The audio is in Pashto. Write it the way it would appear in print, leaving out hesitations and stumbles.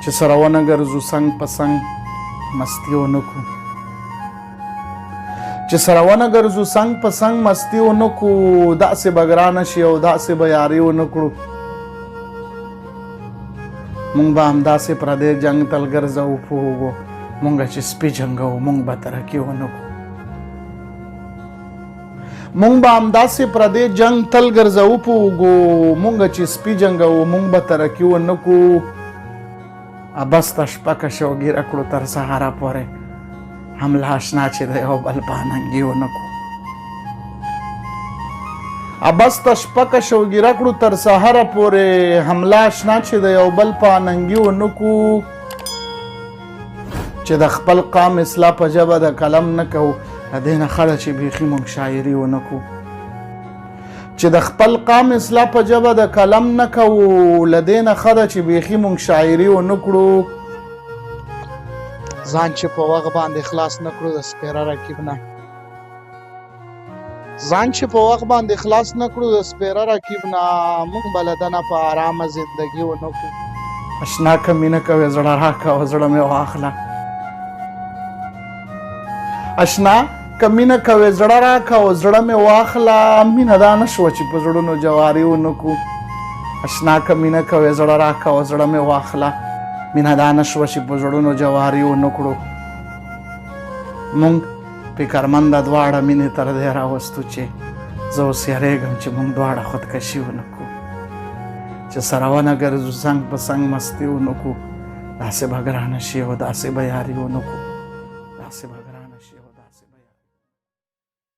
چې سره ونه ګرځو څنګ په څنګ مستي ونه کړو چې سره ونه ګرځو څنګ په څنګ مستي ونه کړو داسې به ګرانه شي او داسې به یاري ونه کړو مونږ به همداسې پردی جنګ تل ګرځو پوهېږو مونږ چې سپي جنګوو مونږ به ترقي ونه کړو مونږ به همداسې پردی جنګ تل ګرځو پوهېږو مونږ چې سپي جنګوو مونږ به ترقي ونه کړو بس ته شپه که شوګیره کړو تر سهاره پورې حمله اشنا چې د یو بل په اننګي ونه کړو بس ته شپه که شوګیره کړو تر سهاره پورې حمله اشنا چې د یو بل په اننګي ونه کړو چې د خپل قام اصلاح په ژبه د قلم نه کوو د دې نه ښه ده چې بیخي موږ شاعري ونه کړو چې د خپل قام اصلاح په ژبه د قلم نه کوو له دې نه ښه ده چې بیخي موږ شاعري ونه کړو ځان چې په وخت باندې خلاص نه کړو د سپېره رقیب نه ځان چې په وخت باندې خلاص نه کړو د سپېره رقیب نه موږ به له دنه په ارامه زندګي ونه کړو اشنا که مینه کوې زړه راکړه زړه مې واخله اشنا که مینه کوې زړه راکړه او زړه مې واخله مینه دا نه شوه چې په زړونو جواري ونه کړو اشنا که مینه کوې زړه راکړه او زړه مې واخله مینه دا نه شوه چې په زړونو جواري ونه کړو مونږ فکرمنده دواړه مینې تر دې راوستو چې زه اوس یارېږم چې مونږ دواړه خودکشي ونه کړو چې سره ونه ګرځو څنګ په څنګ مستي ونه کړو داسې به ګرانه شي او داسې به یاري ونه کړو داسې به